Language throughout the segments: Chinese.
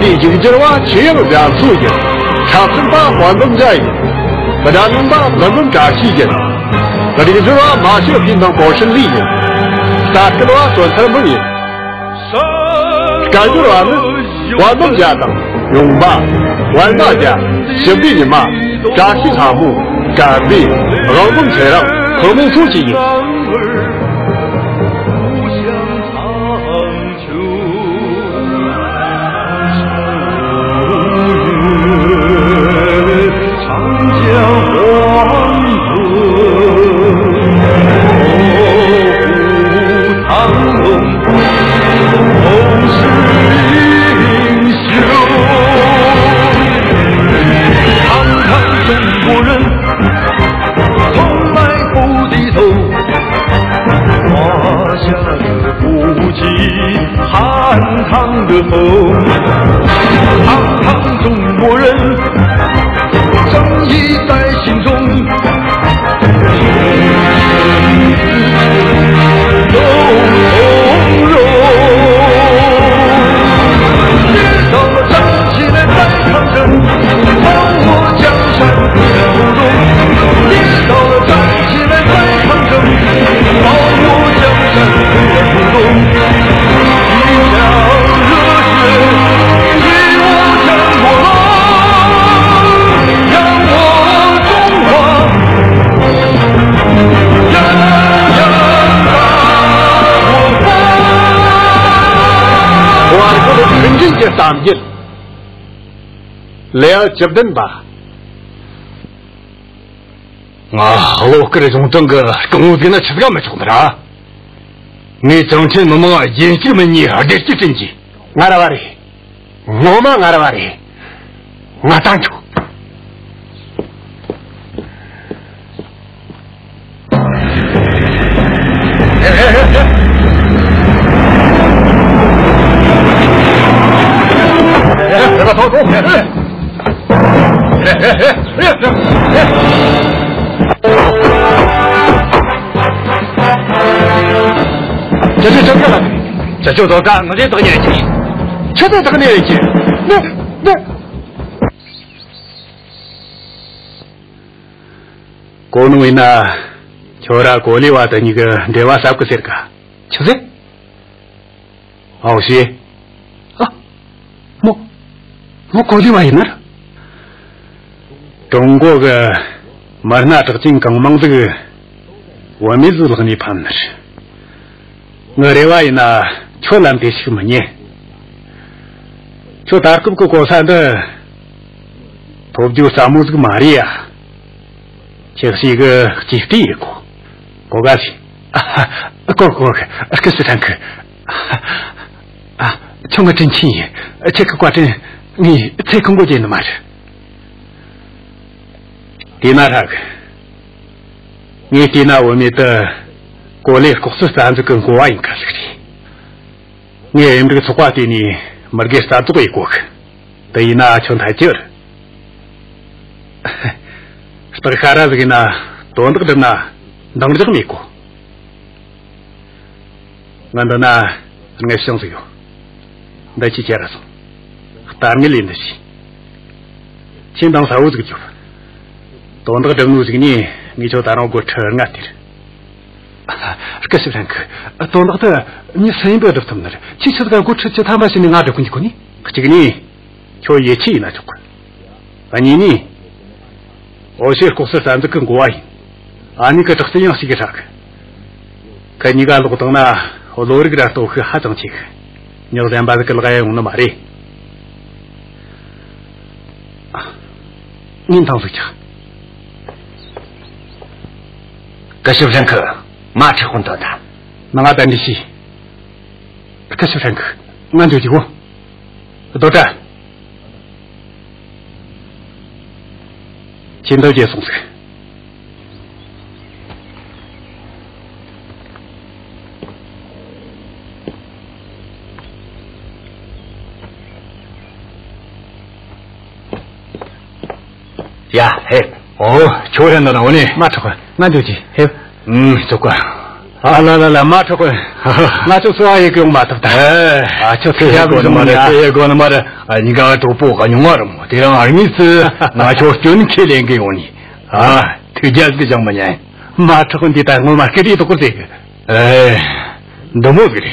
你这个这话全部这样做的，差不多环境在，不然能把人们感兴趣的，那这个这话马上平常保持利益，啥个话说什么呢？感觉完了，环境家的，用吧，玩大家，兄弟你嘛，感兴项目，干杯，劳动车上，和睦出去。堂的后，堂堂中国人，正义在心中，都从容。跌倒了站起来再抗争，帮我江山不动。跌倒了站起来再抗争，帮我江山不动。这3件，来接等吧。我这种整个跟我跟他吃个没冲的啦。你整天么么眼睛么你还得去真机，俺那玩意，我们俺那玩意，俺当初。这个头头，这是真的了，这就到咱们这个年纪，就到这个年纪，那，国农人呐，저라国里话的那个대화 싸고 쓸까？就是，혹시 뭐 거기 와 있나? 중국의 말나적 진강망득의 원미즈르니 판나시 너래와 있나 초람 대시면이 저 다급고 고산의 법주 사무즈그 말이야 즉시 이거 집디이고 고가시 고고 그스탄크 청가 진치 체크 과든你才看过见的嘛是？第那他个，你第那我们的国内公司三子跟国外应该是的，你们这个策划的你没给三子过一过去，等于那全太久了。这个看来这个那多那个的那弄的这个没过，俺的那俺想是有，那去接着说。大米领的是，先当啥物这个就，到那个程度这个呢，你就打让我车俺的了。这是两个，到那个你身边的怎么了？其实这个我车就他妈是你俺的关系关系，这个呢，就也气那就关。啊你呢？我是公司三子跟国外，啊你个这这样是个啥个？看你个路灯呢，我路这个都去哈整起个，你要咱把这个来用那嘛的。您当回家，个修山客马车混到的，那俺等的是，个修山客，俺就我，到这，金头姐送去。呀，嘿，哦，秋天到了，我呢，马车混，俺就去，嘿，走过，来，马车会，那就说一个马头的，就是这个嘛的，这个嘛的，你刚都不好用嘛的嘛，这样二米四，那就准确点给我你，推荐这个什么呢？马车会的，但我嘛给你都不这个，都没给你，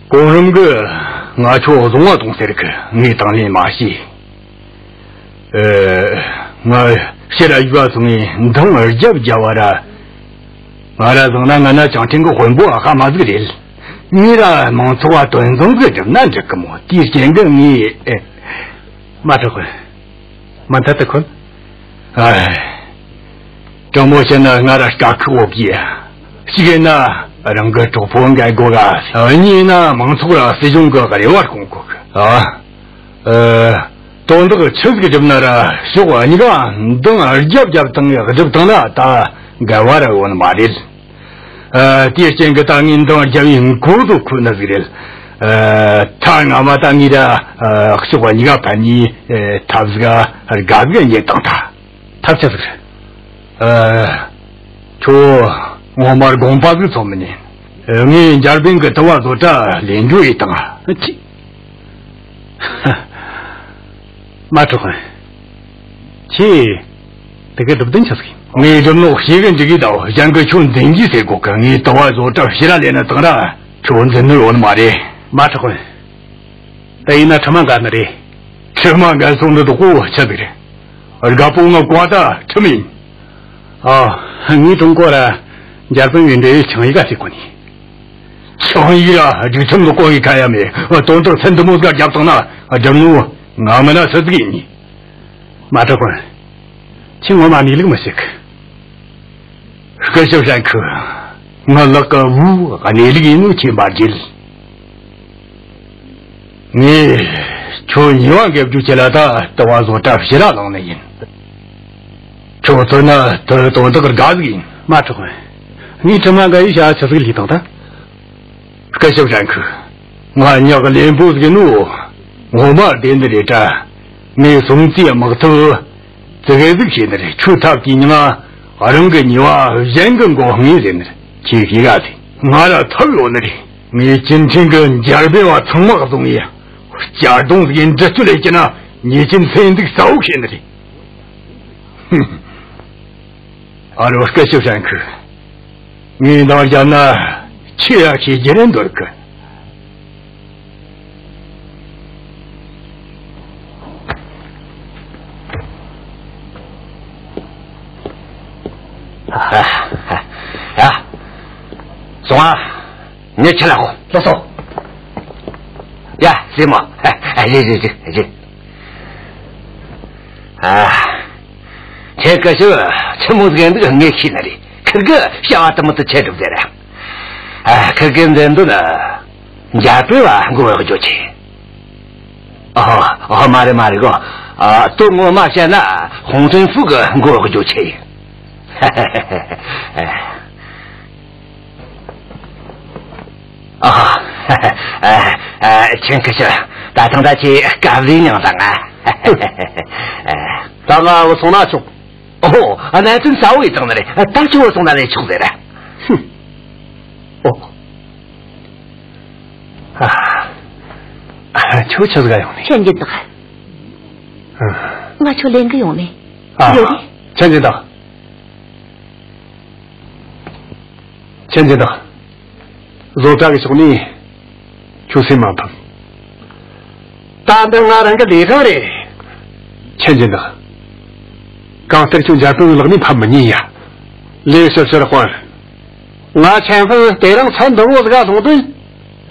工人个，我就从我东西的个，你当年马戏，我现在约从你等会接不接我的？我这从那讲听个混播还嘛这个人，你这忙做啊蹲中个这难这个么？第三个你马这回，马他得困，这么现在我这啥可我比，现在呢让个主播该过个，你呢忙做了谁用个另外工作个到这个吃这个什么那的，是我你看等啊接不等呀，这不等了他该我的我那妈的。第三个当年当家人孤独困那个人，他俺妈当年的是我一个叛逆，他是个干个也当他就是就我妈的公爸是怎么呢？你家边个都要做这邻居一当马主任，这个都不等就是。你这弄西人这个道，像个穷经济谁过个？你到外做这西南人的等了，穷真的我的妈的！马车混，对那吃饭干的嘞，吃饭干送的都火吃的嘞，而个不我刮的吃命。你中国了，家本人的请一个谁过你？请一个，这这么过一看呀没？我多多趁着么个家等了，这么俺们那是给你。马车混，请我骂你那个么些个？个小山客，我那个屋，你那个弄去把劲，你就你万个就起来的，到我做这些那弄的人，就在那都这个干子人，马主任，你这么个一下就是里头的，个小山客，我你要个脸部这个怒，我嘛点的里这，你从这么走，这个是现在的，出他给你嘛。人个你话人跟过很人的，去皮干的，我这特有那里，你今天跟家里边话从么个东西啊？家东西人这出来见了，你今天这个烧钱的哩，我个小山客，你到家那去啊去几人多个？松啊，你起来后，老宋。呀，谁嘛？这。这个时候，这么个那个年轻那里，可个想法怎么都切住在了。可跟人都呢，家对吧？我要就去。妈的个，都我妈现在红尘富个，我要就去。请客去，大同大去干不娘上啊！当啊，我送哪去？那真稍微整的嘞，大去我送哪里去的嘞？就吃这个用的。钱金的。我就两个用的。有的。钱金的。钱金的。若这个兄弟就是麻烦，但等俺那个里头的钱金的，刚才就家都让你怕么你呀，6小时的话，俺前夫得让参头我这个总队，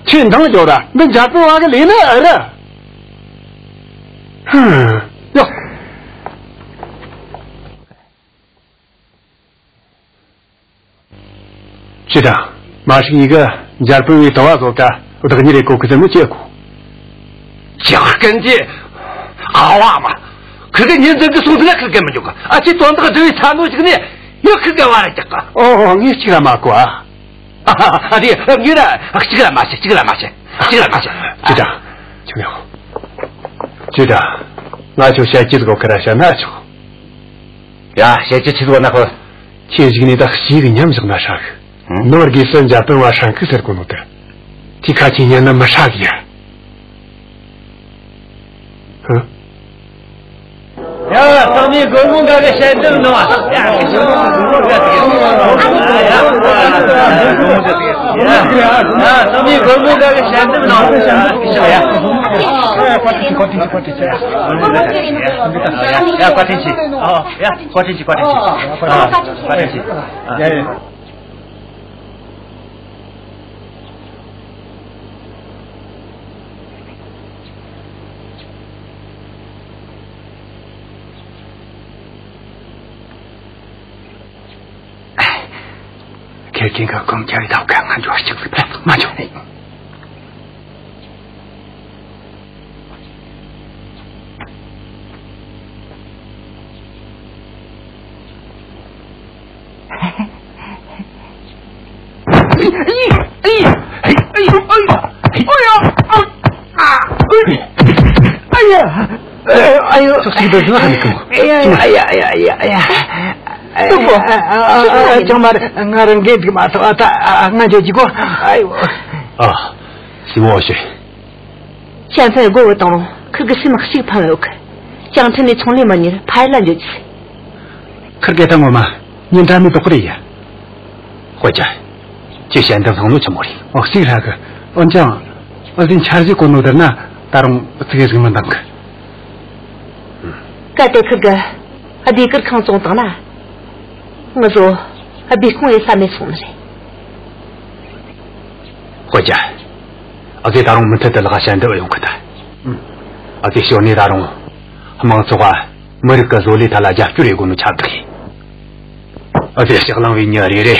亲头叫的，那家不俺个里那儿的，哟，局长，马上一个。你家不会到我做干，我这个你的狗可怎么结果？讲跟这好话嘛，可是你这个送这个可根本就个，而且装这个这产东西个呢，又可干完了这个。你这个嘛过啊？对，你呢？这个嘛些，局长，局长，那就先几个给他先拿去。呀，先几个那个，前几个你的洗个年不是那啥个？ 너르기 선자 병와 상크서 고노다. 디카티냐 나 마샤기야. 야, 상미 공공가게 샌들 놓아. 야, 상미 공공가게 샌들 놓아. 야, 과텐치. 야, 과텐치. 과텐치. 야. 개긴가 검찰이 다 강한 줄 아시고 맞아. 아유, 저기도 누가 하니까. 정말 나는 게 맞아 왔다 안 가지고 아이고 시모씨 现在我当中可个什么事朋友可江城的从里面你拍烂就去 그렇게 된 거마 인자미 또 그래야 회자 지시한테 성노치 머리 억시라고 언제 어딘 차지 고노더나 다른 어떻게 생각만 당그 그때 그거 어디 그 강종 당나 我说还比空也三没送嘞。回家，어디 다른 문제들과 현대 용거다. 어디 시원이 다른 한방서가 머리가 졸리 달라져 줄이고는 잡더니 어디 시간랑 위녀리래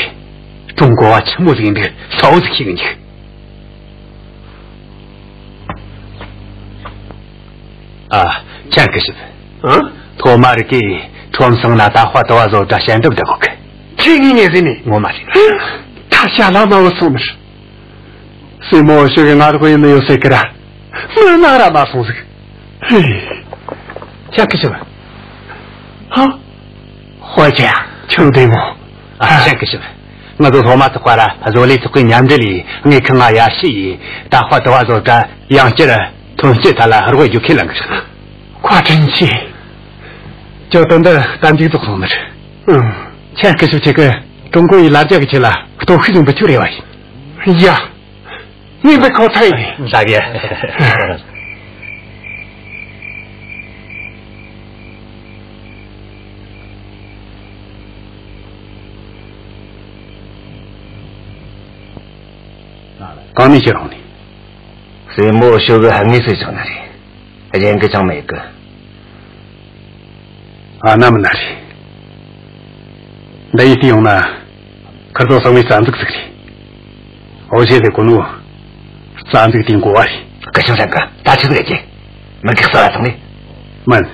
중국과 친구들인데 서울시키니. 아, 잠깐씩. 도마르기 톰성나다 화도와서 다시 안 됩니다. 칭이네지니 뭐 말이야. 다시 안 하면 소멸. 스모시게 나르고 있는 요새끼라. 뭐 나라 마소스. 잠깐씩. 화자 청대모. 아, 잠깐씩. 나도 도마트 과라 아졸리 듣고 냠들이 네坑啊야시 다 화도와서 다 양질을 통제 달라 하고 유킬란 거죠. 과전치. 저等的单机做空的是，前可是这个中国一拉这个去了，都很不就了哎。呀，你不考猜？大爷。刚你形容的，所以莫修个还没睡着那里，而且个张每个。 아, 남은 날이. 내 이띠용나, 그래도 성의 짠득스리. 어제의 군우, 짠득 띵고와리. 그 형사가 다 죽으랬지. 뭐 격사라통네. 만.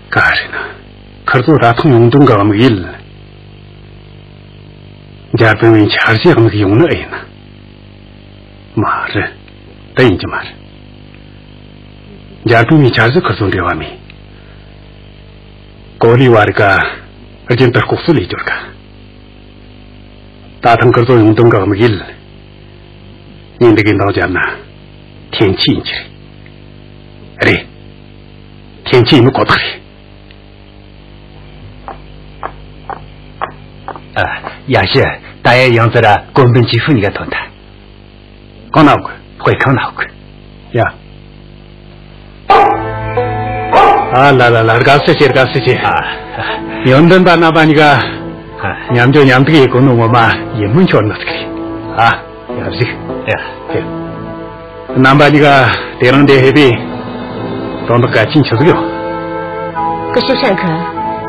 가리나, 그래도 다 통용동가 하면 일. 자병이 잘지 하면 용나 애나. 말을, 떼인지 말. 자병이 잘지 그래도 대화미. 고리 와르가 어젠 더 곡술이 줄까 다른 것도 용동가 하길 인데게 나오지 않나 텐치인지 그래 텐치 있는 곳들이 아 야시 다의 영자라 공변 지훈이가 돈다 꺼나오고 회康나오고 야 라라라 가스지 연던다 나바니가 냠조 냠득이 있고 놈아마 예문 좋았는데 야지 야 남바니가 대랑대 해비 돈도가 진쳐서요 그 쇼산크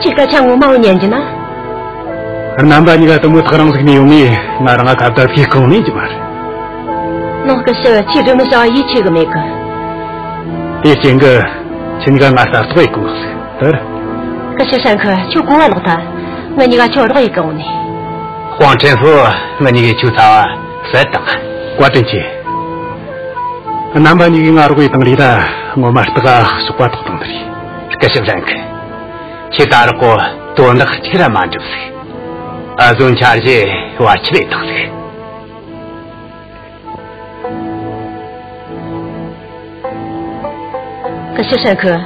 지가 장고 마오 년지나 남바니가 또 뭐 그랑스니 용이 나랑 갖다 비코는지 말 너그 쇼 지르는 샤 이치가 메가 이 쟁거 진가 나서 또 있고 그래 그 쇼산크 저 공안로다我你个叫这个呢？黄政府，我你个就他谁当？我真去。南巴你给俺这个当里的，我们这个是管不动的哩。这是不然个，其他的个多那个其他蛮就是。阿宗家里我起来当这个。可是上课，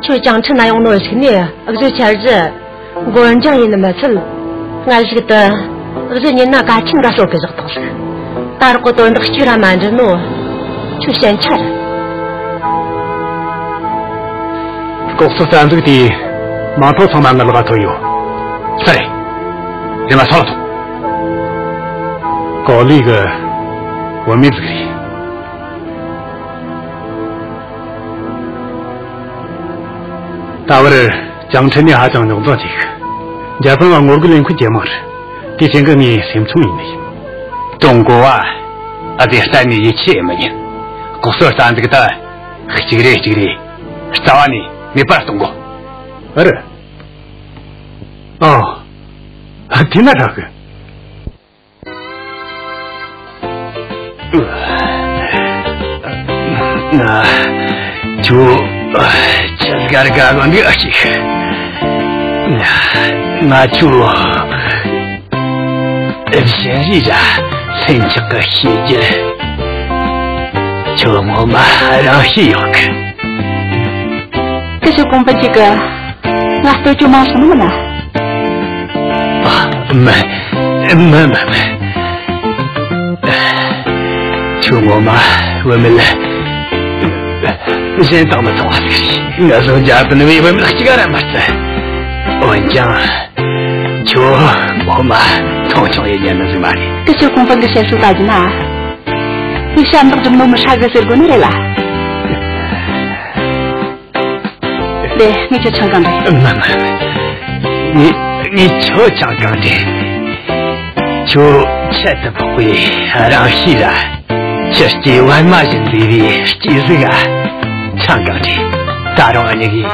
就讲成那样东西呢，这前日我人讲的那么次，俺是个的，这人那个听个说个这东西，大个多人都居然瞒着喏，就先吃了。告诉咱这个的，马头上满个老把头油，是嘞，人们少了头，搞了一个我名字里。大伙儿江城的还讲用到这个，日本话我个人会节目了，提前跟你先聪明的。中国啊，这3年一切没人，国说咱这个的，这个的，早晚你不是中国，是，哦，听那啥个，那就。这个干的去，那就先日着生这个细节，就我们让需要看。可是公本这个，俺都就忙什么呢？啊，没，就我们来。现在当不着这里，那时候家不能为我们几个人嘛子，我讲，就我们同情一年的是嘛的。这小公分的先说大姐呐，你想到这么么啥个事过你来了？对，你就唱钢的。你就唱钢的，就吃的不会让稀软，这是几万马人里的几十个。唱钢的，大众安尼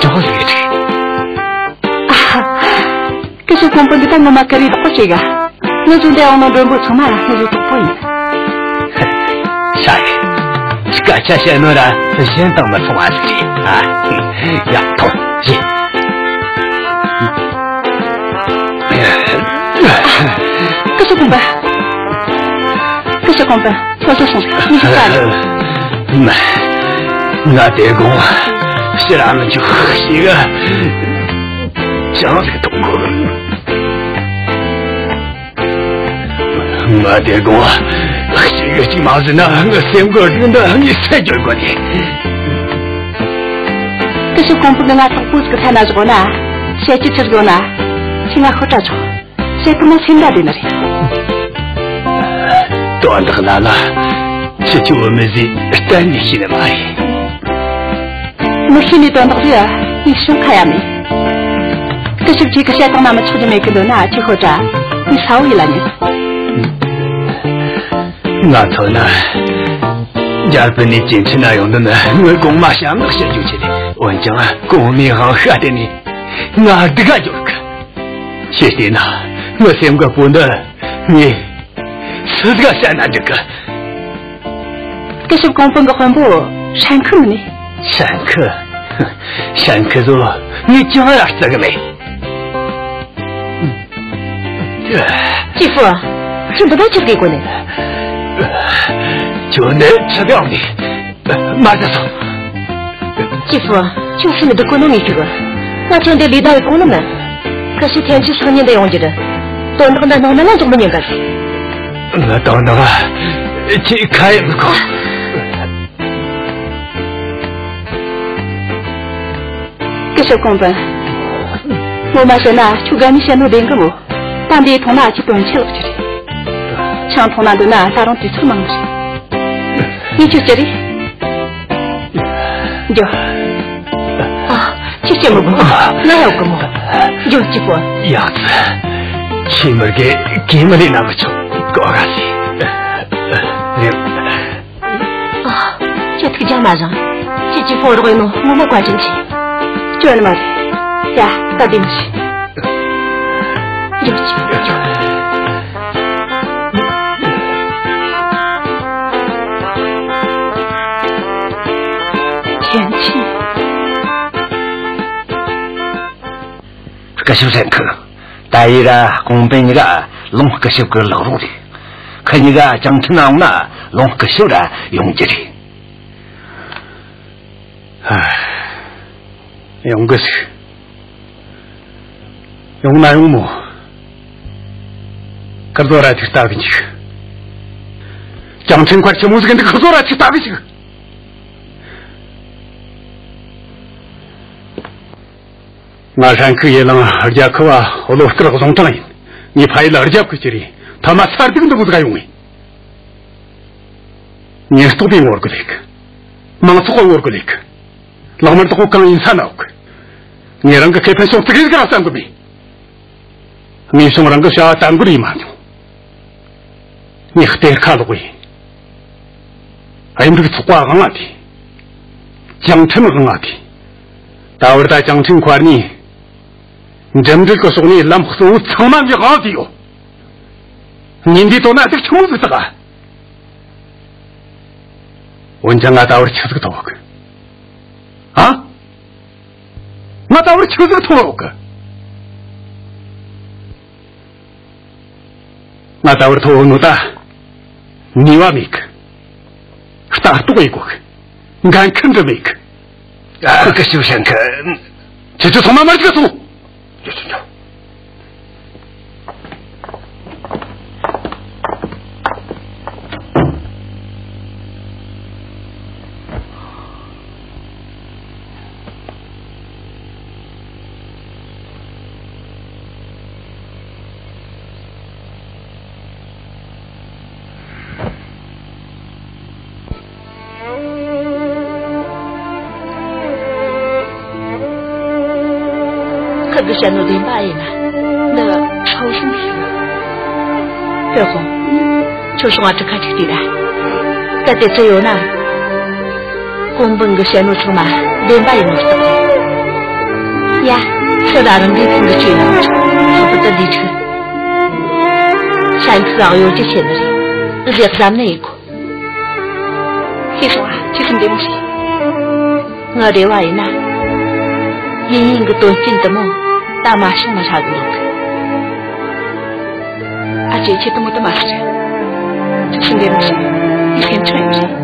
做这个。可是公本的当我们可以不这个，我就在我们中国出嘛，我就不会。啥的，这个这些弄的，先当我们从完这里啊，呀，头一。可是公本，我说什么？你是啥的？没。俺爹公是俺们就一个讲这个中国人，俺爹公是一个金毛子呢，我三个人的你才觉过的。可是公不跟俺从不这个才拿着过呢，谁去吃过呢？请俺喝着着，谁他妈请他的那里？短的很难了，这就我们是单你心的嘛。我心里短到这，你想看呀没？可是这个山东那么出的没跟到那，就或者你稍微了你。那头呢？要不你坚持那样的呢？我公妈想那些就去的，我讲啊，公民好喝的呢，那这个就是个。谢谢呐，我三个不能，你是这个山南这个。可是公分个环保上课呢？上课说你讲了这个没？继父，怎么都吃给过呢？就能吃掉你，马上说。继父，就是你的过弄你这个，我真的离到一公了们，可是天气常年的样子的，到那个那弄那怎么年干？我到那个去开门口。这是公本，我们说呢，就跟你先弄点个路，当地从哪去端起了去的，像从哪都那大龙地出忙去，你就这里，你就啊，就这么不，哪有个么？你就这个样子，起码给么的那么丑，搞个事，啊，这个讲嘛上，这放着个弄，我们关进去。这了嘛的，呀，到底去，有气有。天气，这个修缮课，大 아이라 공변이가 롱크쇼그 러루리 그니가 장천나오나 롱크쇼라 용절이 용거스 용나 용모 그러더라 뒷다비지 장천과 무슨데 그러더라 뒷다비지 나산 그 예랑 어디야크와 올로스크라고 송탄이 니 파일 어디야크 지리 다마 사르딩도 못가 용이 니 스토빙 워크릭 망수고 워크릭 라면 또 강 인사나오크 니랑 그 개편성 뜨기가 나산 거비 니 송랑 그 샤 땅구리 마뇨 니 그때 카도고이 아임르기 tukwa 강아디 장천을 강아디 다월다 장천 관이 점들 거 속니 람흑소 청만이 가디요 닌디 돈 아직 총무부터가 원장아 다월 쳐서 도와그 아? 나 다월 쳐서 도와그 나 다월 도와노다 니와 미크 스타트고 있고 간 큰저 미크 그 시우샹크 제주 정말 말이겠소 예수님个线路的买呢，那超什么事？这后就是我这看这的了，这得只有呢，公本个线路出嘛，连买没得呀，车大人离谱的去了，舍不得离车，山车上有这些的人，这咱们那一个，你说啊，这什么东西？我的娃呢，隐个多进的么？大马什么啥子弄的？啊，这些都没得嘛事，这是什么事？一天穿着。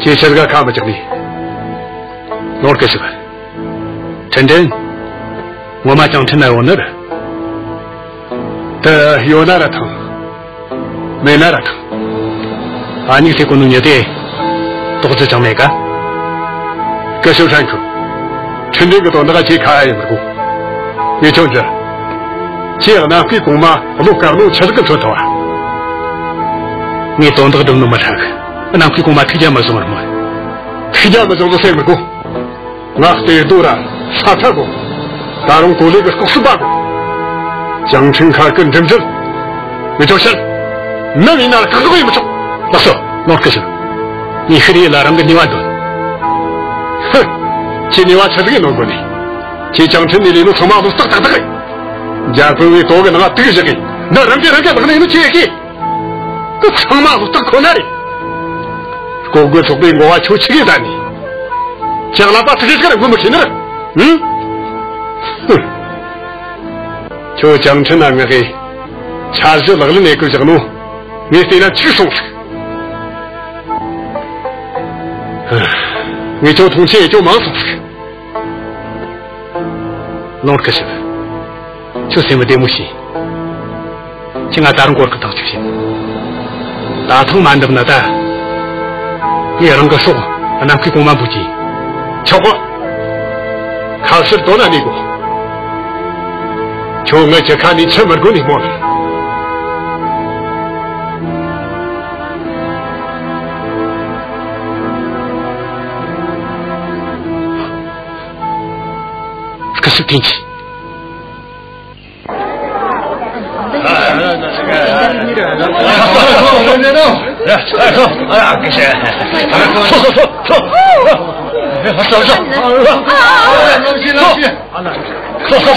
제철가 가버저리 놀겠어가 전전 뭐마 정천나 오늘은 더 요나라통 메나라통 아니 세고는 여대 도저 정매가 그쇼산크 천대가도 내가 제 가야 그러고 예정자 제가 그 공마 로카로 쳐서 좋다 니 돈도 좀 넘어 타가 난 그 고마 특이하면 좀 얼마 특이하면 정도 세우고 나한테 돌아 사타고 다른 고리가 꼭수바고 장춘카 끈점점 외조션 너희 나라 그거 이무죠 나서 놓겠어 이 흐리에 나랑도 니와도 지니와 저득이 놀거니 지 장춘 일이는 정말도 싹 다다가 자그위 도가 나가 뜨기저기 너랑 저렇게 너는 이거 지eki 그 정말도 딱 거나리 고그 속도인 거와 조치게 다니 장나빠 특이스가는 그 뭐시느라 응? 저 장천왕에게 차서 나가는 내 거자노 왜세나 취송스 왜 저 통치에 저 망송스 놀겠어 저 세무 대무시 제가 다른 곳을 더 주신 나통 만듭나다 이런 거 쏘고 남기 고만 부지 저거 가설 돈 아니고 종을 적하니 처음을 거니 뭐 그것을 땡치 走走，冷静冷静，走走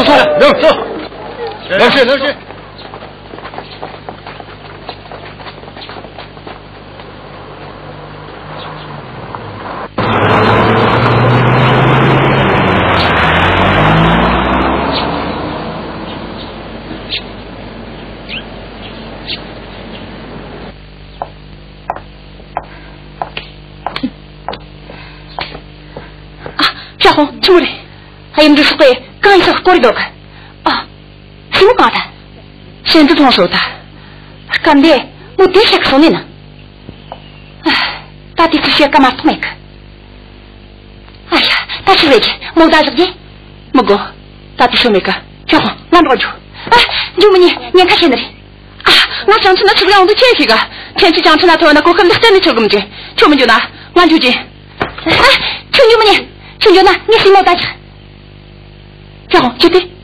走，冷静。Чули? А им же что? Каньса в коридор. Чего надо? Сейчас тут что-то. Канде, ну ты как сонина? Тати все камартмек. Ая, тати ведь, молодая где? Могу. Тати шумека. Чего? Нам роджу. Думаю, не кашенри. 나 장춘아 주랑 도 제시가 전치 장춘아 도나 고큰 스탠드 조금지 조문 주나 완주지 충주문이 충주나 니 심어 다지 자 주디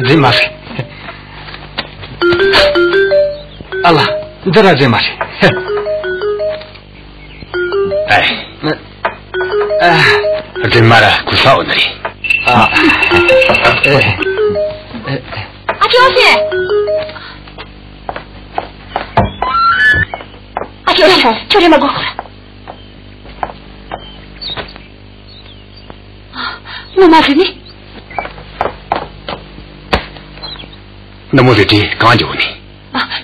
Зимаши. Алла, дыра зимаши. Зимара кусаунари. 아저씨! 아저씨, 저리 먹어. 뭐 마시니? 너무들지 강아지오니.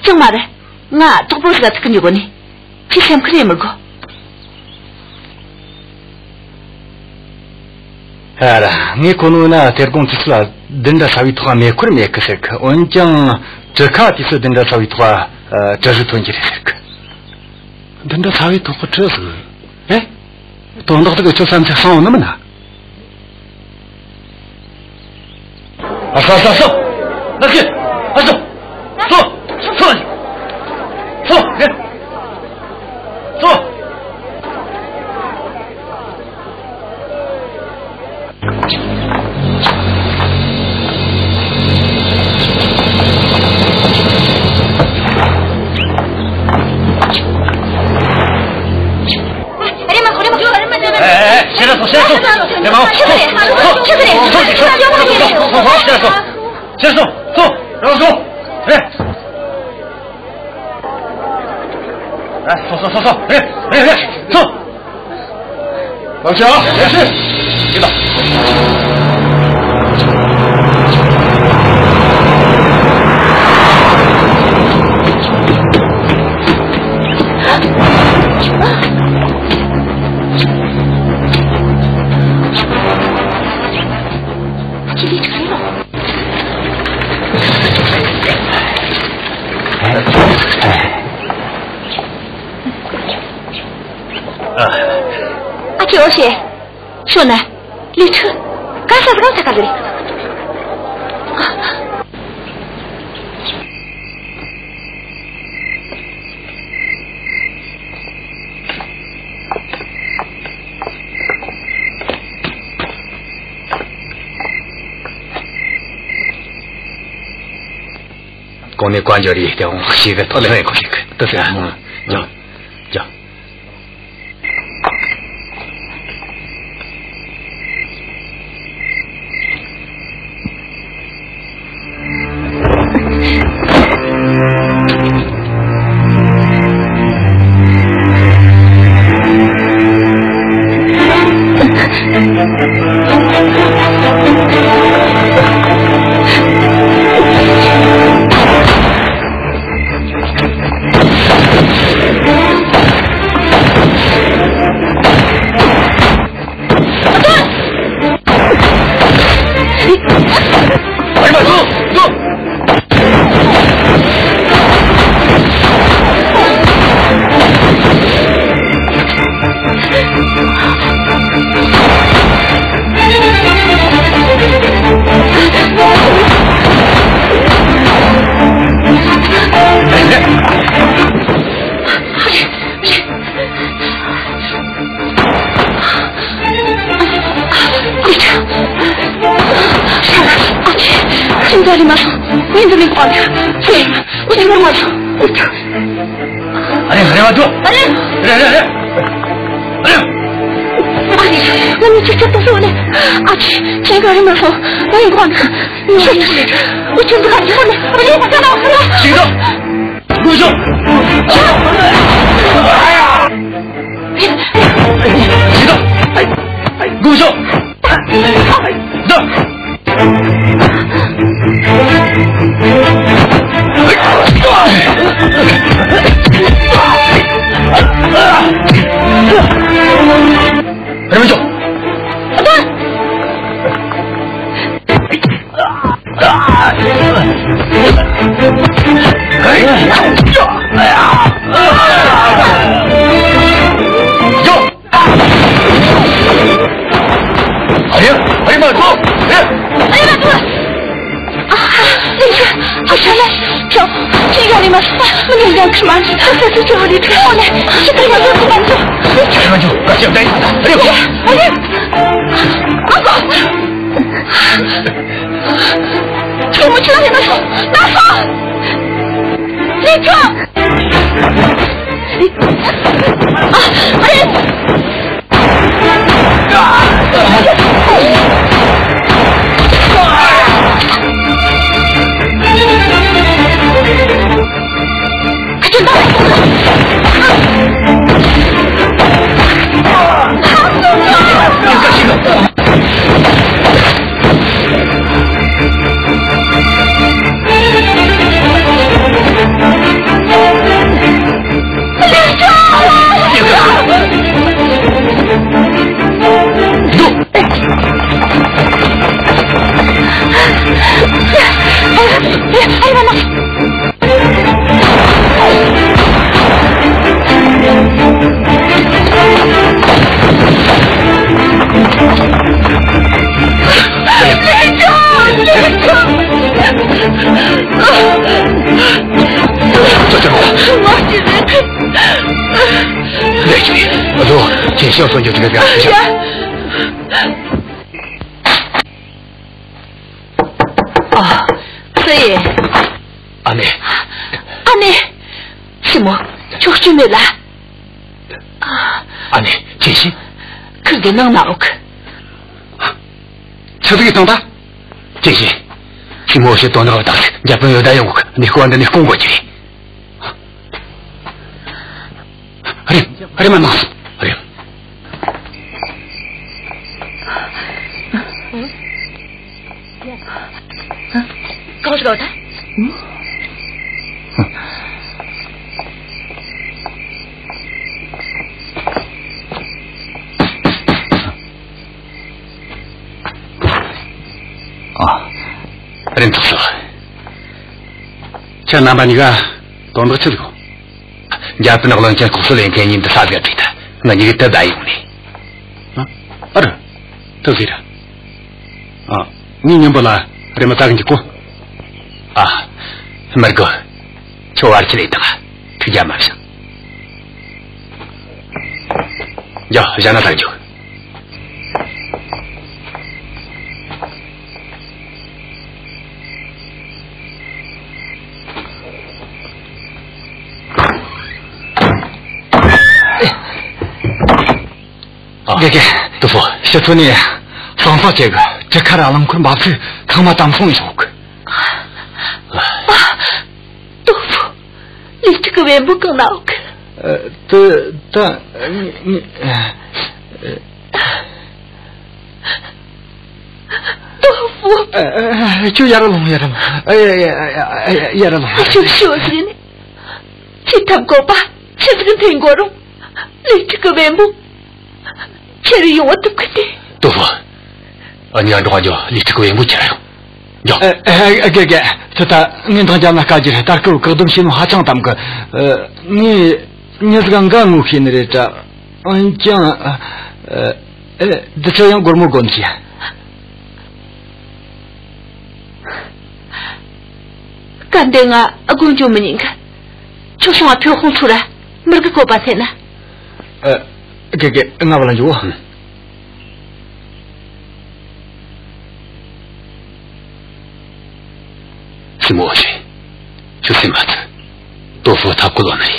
정말에 나 똑보시가 특근 요거니 피셈 그래 먹고. 알아, 네 코누나 대공 tisla 든다 사위토가 메쿠르 메크세크 온장 저카티스 든다 사위토가 저스 돈지레세크. 든다 사위토가 저스. 에? 돈도가 저 삼차 상오는구나. 아싸. 나게. 아싸. 서.老乡，也是，领导。就是说呢，列车干啥子刚才干的？国内关键的一点，我写个到另外一个去看，都是啊，叫。家里面说，你这里挂的，对，我听到我说，阿玲，阿玲，坐。阿玲，那你这都是我的，阿七，这个人们说，我也挂的，我真不敢说呢，我这干嘛？行动，录手。哎呀！行动，录手。走。人们走。这最后的车后呢？这个人不敢坐。开门就，快小心！哎呦，阿狗，听不清你们说，拿手，立正。真的！哎呀妈妈！这怎么了？我只能看。来兄弟，我说，请孝顺就这个样子。哦，所以。阿妹。阿妹，什么？就准备来。阿妹，建新。可给能闹去。车子给撞大。建新，去某些多闹大的，人家朋友答应我，你关着你供过去。阿玲慢慢，阿玲。搞什么的？阿玲，走了。这哪把你个懂得这个？人家不能让这故事连给你们的啥子追的，那你给得答应的。啊，这是的。啊，你宁不来，你们咋跟你过？啊，没个，就玩起来的，推荐嘛上。呀，让他上去。给，杜甫，小兔呢？双方这个，这看让人困麻烦，看嘛当风一首个。杜甫，你这个面不更闹个？你杜甫，就压着龙，压着龙，压着龙。就说是呢，这他们搞吧，这是个苹果肉，你这个面部。这里有我的快点。杜甫，你按这话就你这个也没起来了。要。给，这他你当家那干起来，他搞东西弄还长他们个，你是刚刚我看的这，讲这样过没关系。干的啊，公主们你看，就像我飘红出来，没个狗把钱呢。给，那不能就。是么事？就是么子，多付他不落那里。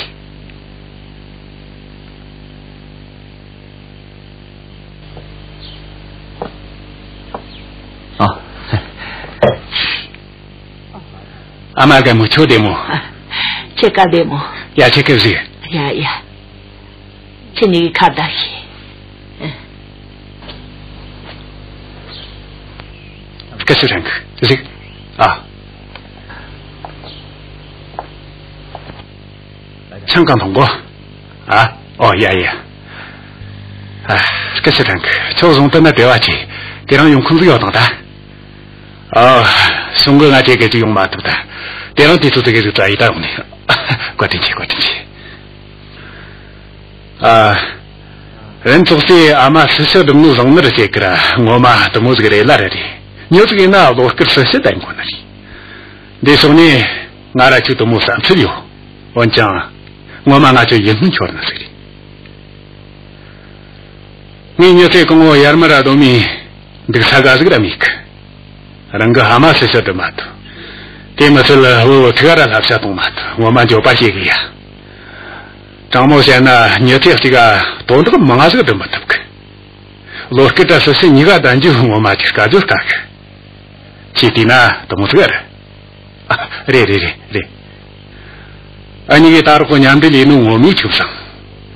哦，阿妈该么秋的么？这个的么？呀，这个是。呀，这你看到些。这是啥个？这是啊，香港通过啊？哦呀，哎，这是啥个？就从等那电话去，给人用控制要当的。哦，送个俺这个就用嘛对不对？电脑地图这个就转移到我呢，过天气。啊，人做些阿妈是晓得我上那的这个了，我嘛都没这个来拉的。你这个那我可是实在过那里，那时候呢，俺俩就都没上去了。我讲，我嘛俺就一分钱那这里。你这跟我也没得多米，这个啥个这个米克，人家阿妈是晓得嘛的，这么是了我这个他晓得嘛的，我们就把这个呀。张某先呢，你这个多这个忙啊，这个都没得个。我给他说是你个单就我嘛就干就干个。其地呢都没这个啊，对，啊，你给大伙娘的里弄我没求上，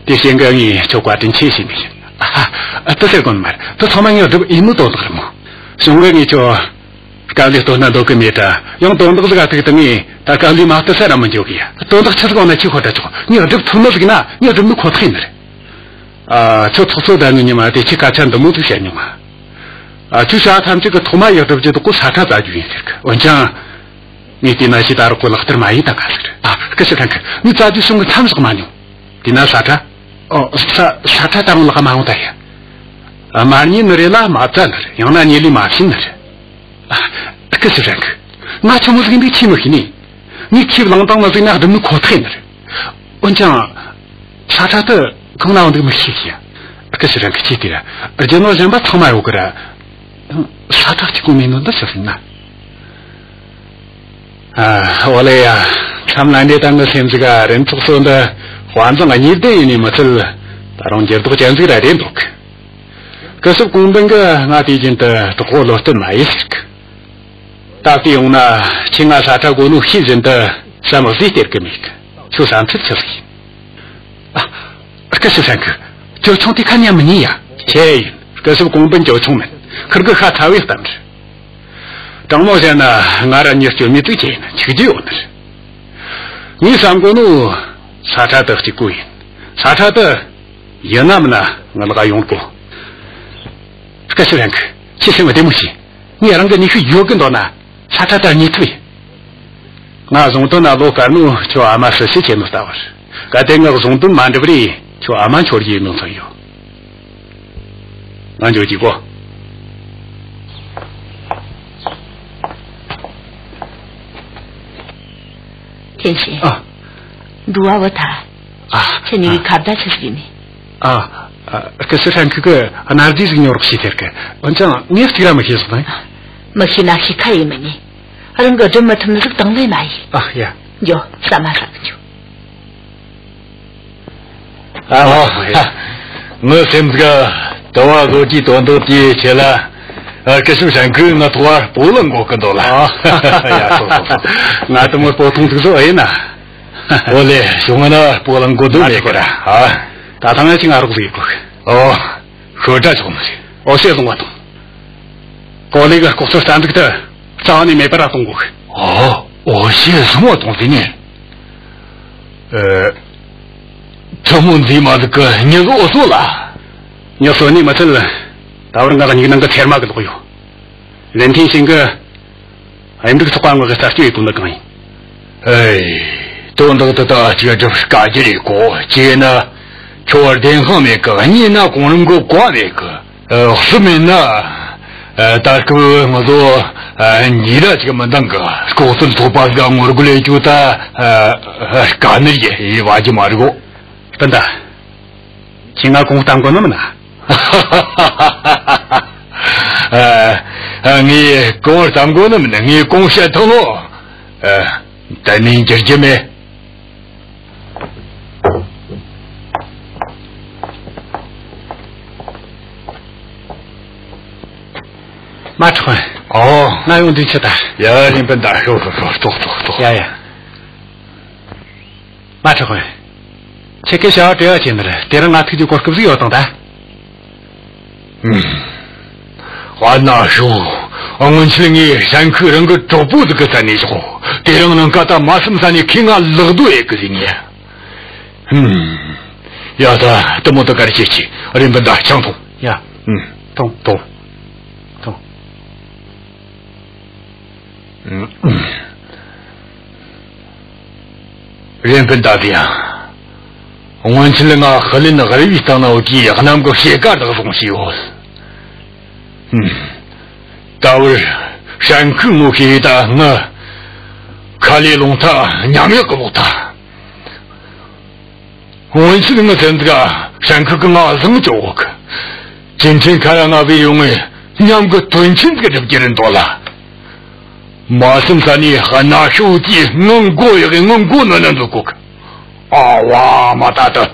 这些个你就挂定切心里啊，都是个嘛，都他妈要这个一路多的嘛，所以你就干的多那都跟你的，用多那个这个等于他干的嘛都晒那么久个呀，多那吃这个那就好得做，你要这个从那这个那，你要这么可疼的嘞，啊，就出手的你嘛，这去干钱都没这些你嘛。啊，就像他们这个托马有的就都过啥啥咋就这个，我讲你的那些大伙过了很满意的干的啊，可是看看你咋就送个他们是个嘛牛，的那啥子哦啥子当了个嘛我的呀，啊马你那里拉马站了，让那你里马拼了啊，可是看看，那全部是给你听不给你听不啷当了在那都没可疼的，我讲啥子的跟那我都没谢谢，可是看看记得了，而且我人把托马有个的。啥子去过没弄到小人呐？啊，我来呀，他们那里当个现这个人做说的，反正啊，你对你们是大龙姐都讲这来点多个，可是公本个俺毕竟的都活了都买一些个，大费用呢，请俺啥子过路新人的什么这点个没个，就上这就是啊，可是三个，就从的看你们你呀，切，可是公本就出门。可个还差为什么？张某先呢？俺这你就没对劲呢，去就那是。你上过路，啥的是贵，啥的也那么呢，我那个用过。这是两个，其实我对不起，你让个你去约更多呢，啥的你对。我从到那路赶路，就阿妈是10钱都打完是，刚才我从到满这不里，就阿妈说的弄成有，俺就结果。天心啊，如我他啊，这你看到是什么？啊，可是看这个，哪里是牛肉西点个？我讲你是干么事情？没去那些看一门呢，人个这么他们是当来买啊呀，有啥嘛啥就。啊好，我现在个多少个几多都低起了。可是上个我多不能过更多了啊！哎呀，我怎么不通这个哎呢？我嘞，兄弟呢不能过都没过的啊！大堂也听俺都是一个哦，说这种东西，我写中我懂。搞那个搞出三这个的，找你没把它通过。哦，我写什么东西呢？这问题嘛，这个你跟我说了，你要说你嘛这了。大伙儿你能够天马个都有，人天性个，俺这个是管我个啥最多的讲。哎，都那个这就是干起来过，这呢，昨天后面个你那工人给我挂那个，后面呢，大哥我说，你的这个么那个，公司头把个我过来就他干那些，挖就嘛这个，真的，请俺公司当过那么难。你跟我讲过那么的，你贡献头了，带您见面。马川，哪用得起的？呀，林本大，走。呀。马川，这个小这样进的了，得让俺推就过个不要等的。话那时候，我们去你山口人个找不这个山里时候，得让人搞到马什么山里看俺老多一个人呢。要他多么多干的事情，林本大相同。呀，懂。人本大的呀，我们去那河里那个鱼当那我记，还那么个斜杆那个东西哦。到山口我给的我看里弄他娘们个弄他，我们去那个真这个山口跟我怎么叫我去？今天看到那位用的娘个蹲亲这个这人多了。马上山里还拿手机弄过一个弄过那样子过去，哇马大的，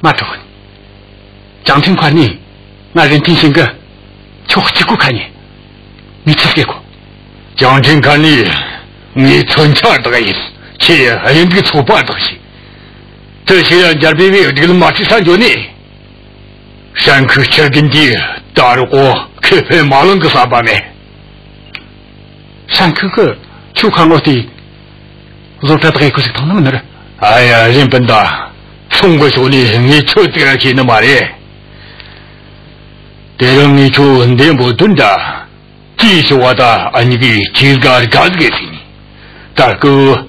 马主任，张听宽你，那人定性个，就几个看你吃这个，张听宽你存钱这个意思，且还有个粗暴东西，这些人家别为这个马去山脚呢，山口吃根地，大着我开拍马龙个啥办呢？山口个就看我的，我这个可是他那么的了。哎呀，人笨蛋，从我手里你就这样去那么的，得让你就练不蹲的，继续我的你给几个干子给你，大哥，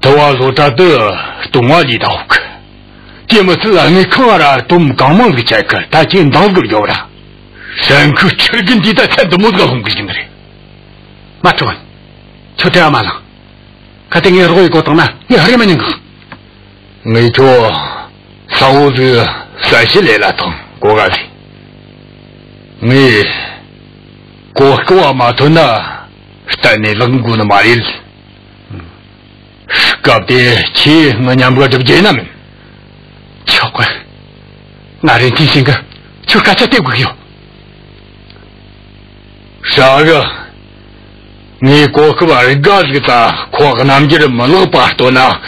他话说他的东华里头去，这么自然你看了都刚忙个这个，他今当个要了，山口吃根地的菜都没个红个行的嘞。马主任，就这样嘛了。他等你如果一个等呢，你还没人个。我说，嫂子山西来了等过个的。我过个马头呢，带你冷姑的马里子。搞的去我娘不这个艰难们。巧怪，那人定性个，就干这对不有。啥个？你过去把人家这个咋，夸个南京人么老巴多呢？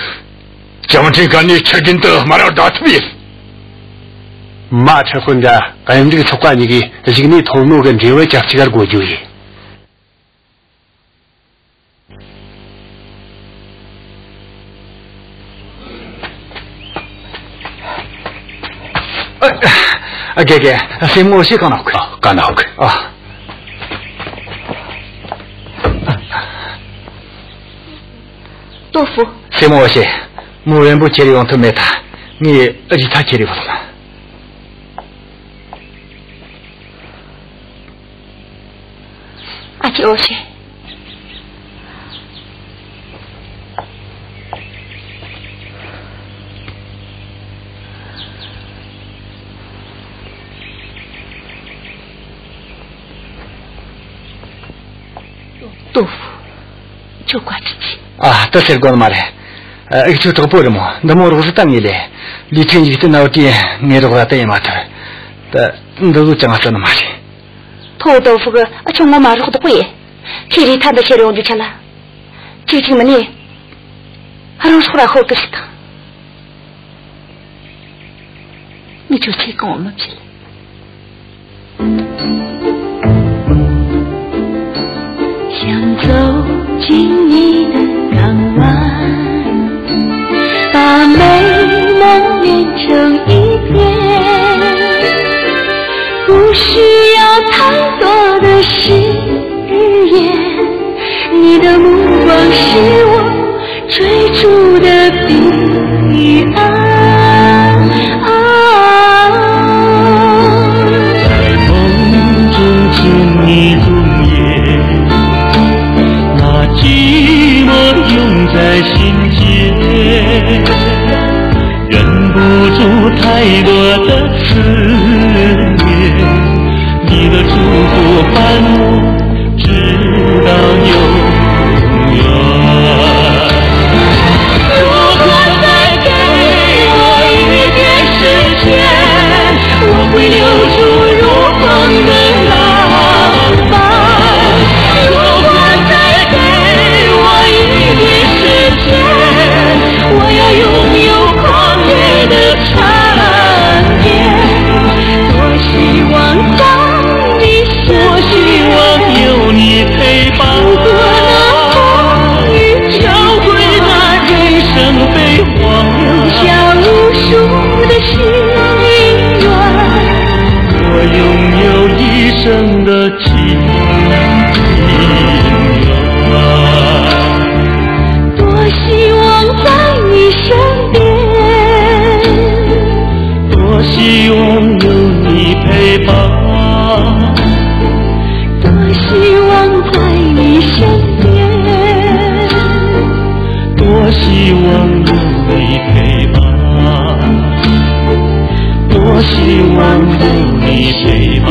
讲这个你吃真的马上打特别。马吃混的，俺们这个出关你给，这是个你头脑跟这位讲这个过就业。给，谁莫些干哪去？干哪去啊？豆腐。谁莫些？某人不接的用头没他，你他接的不什么？阿姐我些。豆腐，就挂自己。啊，都是过了嘛嘞，就这个包着嘛，那么都是等你嘞，你听你在那点，你这个等嘛的，你都是这样子的嘛嘞。土豆腐个，从我马上都会，这里他的钱用就吃了，就听么呢，还让出来好个是的，你就去跟我们去了。想走进你的港湾，把美梦连成一片，不需要太多的誓言，你的目光是我追逐的彼岸。在梦中见你容颜，那寂寞涌在心间，忍不住太多的思念，你的嘱咐伴我直到生的情缘。多希望在你身边，多希望有你陪伴，多希望在你身边，多希望有你陪伴，多希望有你陪伴，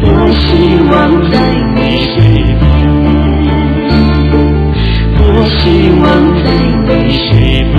多希望在你身边，多希望在你陪伴。